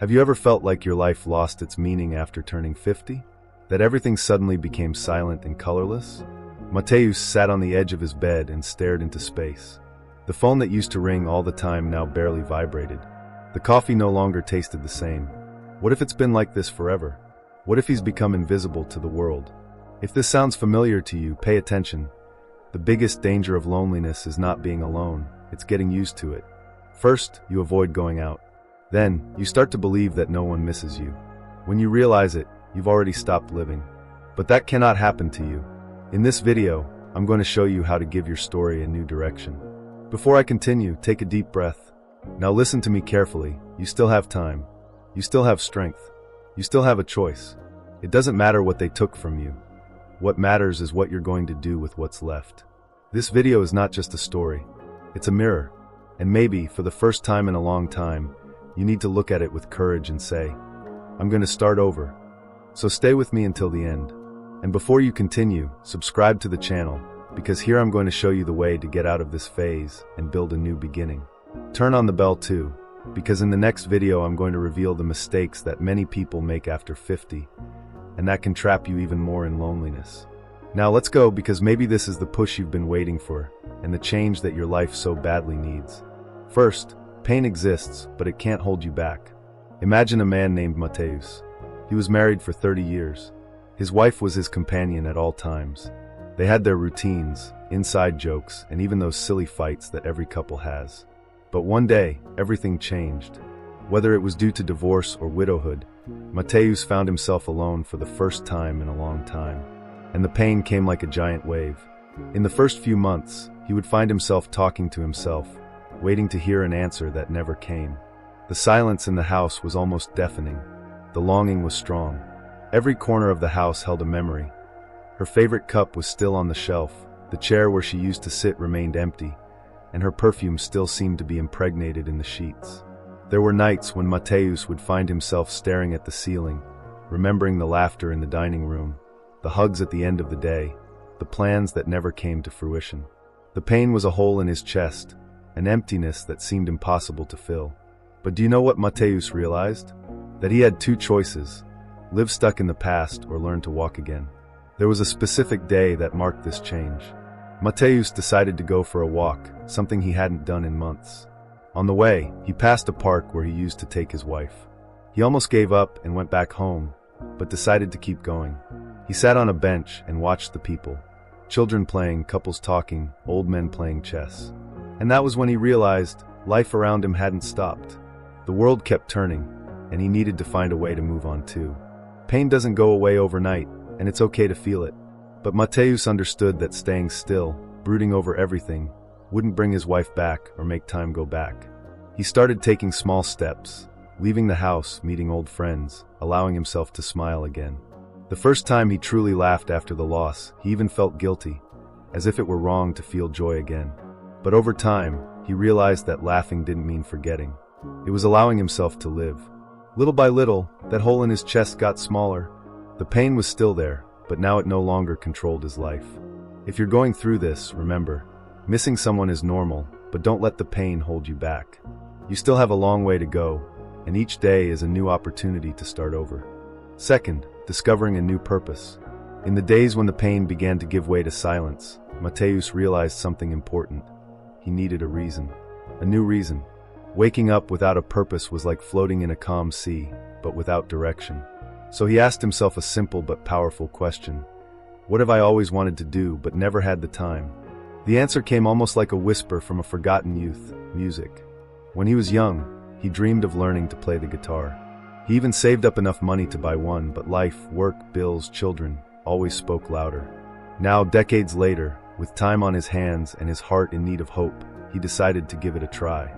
Have you ever felt like your life lost its meaning after turning 50? That everything suddenly became silent and colorless? Matheus sat on the edge of his bed and stared into space. The phone that used to ring all the time now barely vibrated. The coffee no longer tasted the same. What if it's been like this forever? What if he's become invisible to the world? If this sounds familiar to you, pay attention. The biggest danger of loneliness is not being alone, it's getting used to it. First, you avoid going out. Then, you start to believe that no one misses you. When you realize it, you've already stopped living. But that cannot happen to you. In this video, I'm going to show you how to give your story a new direction. Before I continue, take a deep breath. Now listen to me carefully. You still have time. You still have strength. You still have a choice. It doesn't matter what they took from you. What matters is what you're going to do with what's left. This video is not just a story. It's a mirror. And maybe, for the first time in a long time, you need to look at it with courage and say, I'm going to start over. So stay with me until the end. And before you continue, subscribe to the channel, because here I'm going to show you the way to get out of this phase and build a new beginning. Turn on the bell too, because in the next video I'm going to reveal the mistakes that many people make after 50, and that can trap you even more in loneliness. Now let's go, because maybe this is the push you've been waiting for, and the change that your life so badly needs. First, pain exists, but it can't hold you back. Imagine a man named Matheus. He was married for 30 years. His wife was his companion at all times. They had their routines, inside jokes, and even those silly fights that every couple has. But one day, everything changed. Whether it was due to divorce or widowhood, Matheus found himself alone for the first time in a long time. And the pain came like a giant wave. In the first few months, he would find himself talking to himself, waiting to hear an answer that never came. The silence in the house was almost deafening. The longing was strong. Every corner of the house held a memory. Her favorite cup was still on the shelf, the chair where she used to sit remained empty, and her perfume still seemed to be impregnated in the sheets. There were nights when Matheus would find himself staring at the ceiling, remembering the laughter in the dining room, the hugs at the end of the day, the plans that never came to fruition. The pain was a hole in his chest, an emptiness that seemed impossible to fill. But do you know what Matheus realized? That he had two choices: live stuck in the past or learn to walk again. There was a specific day that marked this change. Matheus decided to go for a walk, something he hadn't done in months. On the way, he passed a park where he used to take his wife. He almost gave up and went back home, but decided to keep going. He sat on a bench and watched the people. Children playing, couples talking, old men playing chess. And that was when he realized life around him hadn't stopped. The world kept turning, and he needed to find a way to move on too. Pain doesn't go away overnight, and it's okay to feel it. But Matheus understood that staying still, brooding over everything, wouldn't bring his wife back or make time go back. He started taking small steps, leaving the house, meeting old friends, allowing himself to smile again. The first time he truly laughed after the loss, he even felt guilty, as if it were wrong to feel joy again. But over time, he realized that laughing didn't mean forgetting. It was allowing himself to live. Little by little, that hole in his chest got smaller. The pain was still there, but now it no longer controlled his life. If you're going through this, remember, missing someone is normal, but don't let the pain hold you back. You still have a long way to go, and each day is a new opportunity to start over. Second, discovering a new purpose. In the days when the pain began to give way to silence, Matheus realized something important. He needed a reason. A new reason. Waking up without a purpose was like floating in a calm sea, but without direction. So he asked himself a simple but powerful question. What have I always wanted to do but never had the time? The answer came almost like a whisper from a forgotten youth: music. When he was young, he dreamed of learning to play the guitar. He even saved up enough money to buy one, but life, work, bills, children always spoke louder. Now, decades later, with time on his hands and his heart in need of hope, he decided to give it a try.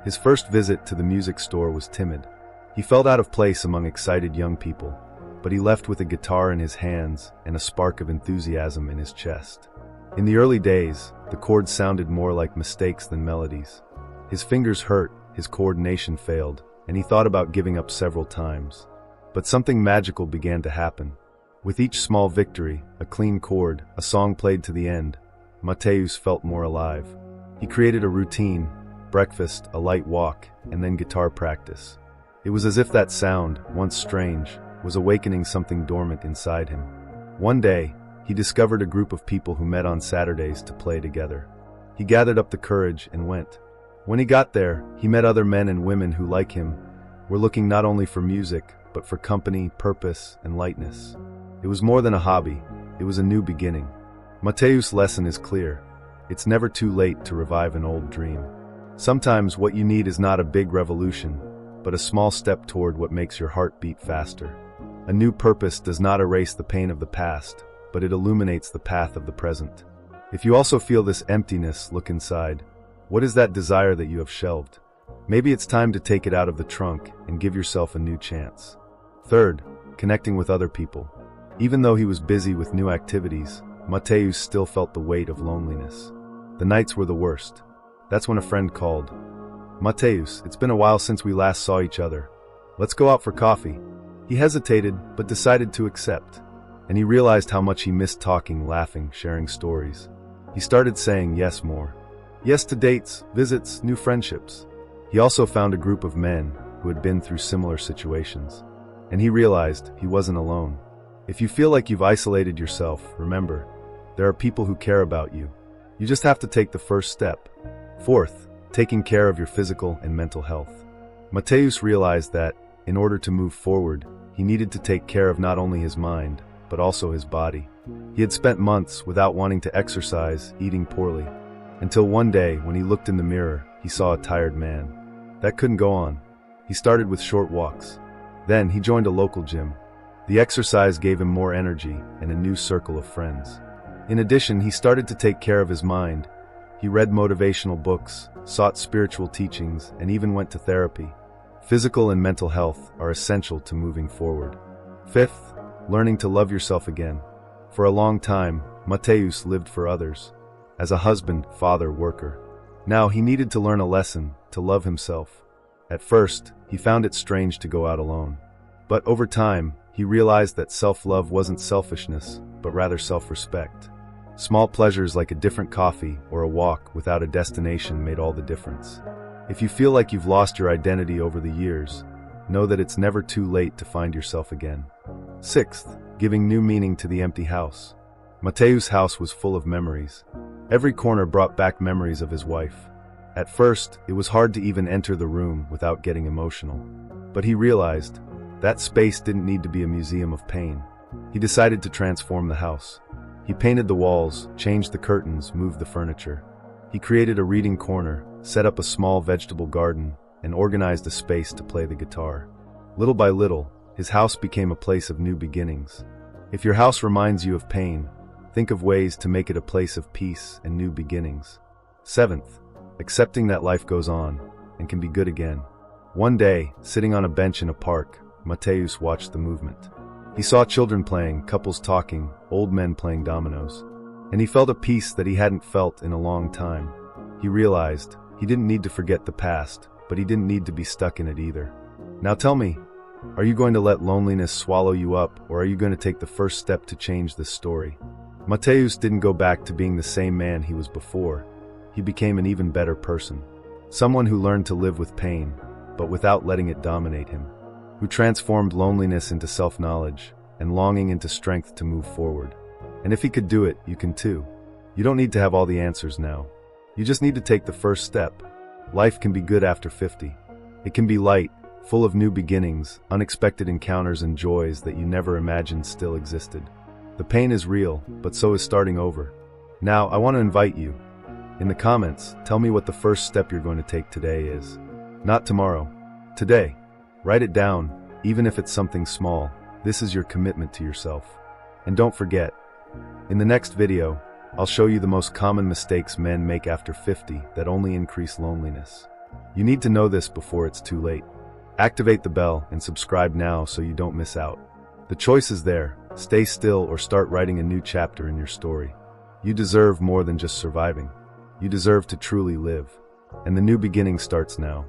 His first visit to the music store was timid. He felt out of place among excited young people, but he left with a guitar in his hands and a spark of enthusiasm in his chest. In the early days, the chords sounded more like mistakes than melodies. His fingers hurt, his coordination failed, and he thought about giving up several times. But something magical began to happen. With each small victory, a clean chord, a song played to the end, Matheus felt more alive. He created a routine: breakfast, a light walk, and then guitar practice. It was as if that sound, once strange, was awakening something dormant inside him. One day, he discovered a group of people who met on Saturdays to play together. He gathered up the courage and went. When he got there, he met other men and women who, like him, were looking not only for music, but for company, purpose, and lightness. It was more than a hobby, it was a new beginning. Matheus' lesson is clear. It's never too late to revive an old dream. Sometimes what you need is not a big revolution, but a small step toward what makes your heart beat faster. A new purpose does not erase the pain of the past, but it illuminates the path of the present. If you also feel this emptiness, look inside. What is that desire that you have shelved? Maybe it's time to take it out of the trunk and give yourself a new chance. Third, connecting with other people. Even though he was busy with new activities, Matheus still felt the weight of loneliness. The nights were the worst. That's when a friend called. "Matheus, it's been a while since we last saw each other. Let's go out for coffee." He hesitated, but decided to accept. And he realized how much he missed talking, laughing, sharing stories. He started saying yes more. Yes to dates, visits, new friendships. He also found a group of men who had been through similar situations. And he realized he wasn't alone. If you feel like you've isolated yourself, remember, there are people who care about you. You just have to take the first step. Fourth, taking care of your physical and mental health. Matheus realized that, in order to move forward, he needed to take care of not only his mind, but also his body. He had spent months without wanting to exercise, eating poorly. Until one day, when he looked in the mirror, he saw a tired man. That couldn't go on. He started with short walks. Then he joined a local gym. The exercise gave him more energy and a new circle of friends. In addition, he started to take care of his mind. He read motivational books, sought spiritual teachings, and even went to therapy. Physical and mental health are essential to moving forward. Fifth, learning to love yourself again. For a long time, Matheus lived for others. As a husband, father, worker. Now he needed to learn a lesson, to love himself. At first, he found it strange to go out alone. But over time, he realized that self-love wasn't selfishness, but rather self-respect. Small pleasures like a different coffee or a walk without a destination made all the difference. If you feel like you've lost your identity over the years, know that it's never too late to find yourself again. Sixth, giving new meaning to the empty house. Matheus' house was full of memories. Every corner brought back memories of his wife. At first, it was hard to even enter the room without getting emotional. But he realized that space didn't need to be a museum of pain. He decided to transform the house. He painted the walls, changed the curtains, moved the furniture. He created a reading corner, set up a small vegetable garden, and organized a space to play the guitar. Little by little, his house became a place of new beginnings. If your house reminds you of pain, think of ways to make it a place of peace and new beginnings. Seventh, accepting that life goes on and can be good again. One day, sitting on a bench in a park, Matheus watched the movement. He saw children playing, couples talking, old men playing dominoes. And he felt a peace that he hadn't felt in a long time. He realized he didn't need to forget the past, but he didn't need to be stuck in it either. Now tell me, are you going to let loneliness swallow you up, or are you going to take the first step to change this story? Matheus didn't go back to being the same man he was before. He became an even better person. Someone who learned to live with pain, but without letting it dominate him. Who transformed loneliness into self-knowledge and longing into strength to move forward. And if he could do it, you can too. You don't need to have all the answers now. You just need to take the first step. Life can be good after 50. It can be light, full of new beginnings, unexpected encounters and joys that you never imagined still existed. The pain is real, but so is starting over. Now, I want to invite you. In the comments, tell me what the first step you're going to take today is. Not tomorrow. Today. Write it down, even if it's something small. This is your commitment to yourself. And don't forget, in the next video, I'll show you the most common mistakes men make after 50 that only increase loneliness. You need to know this before it's too late. Activate the bell and subscribe now so you don't miss out. The choice is there. Stay still or start writing a new chapter in your story. You deserve more than just surviving. You deserve to truly live. And the new beginning starts now.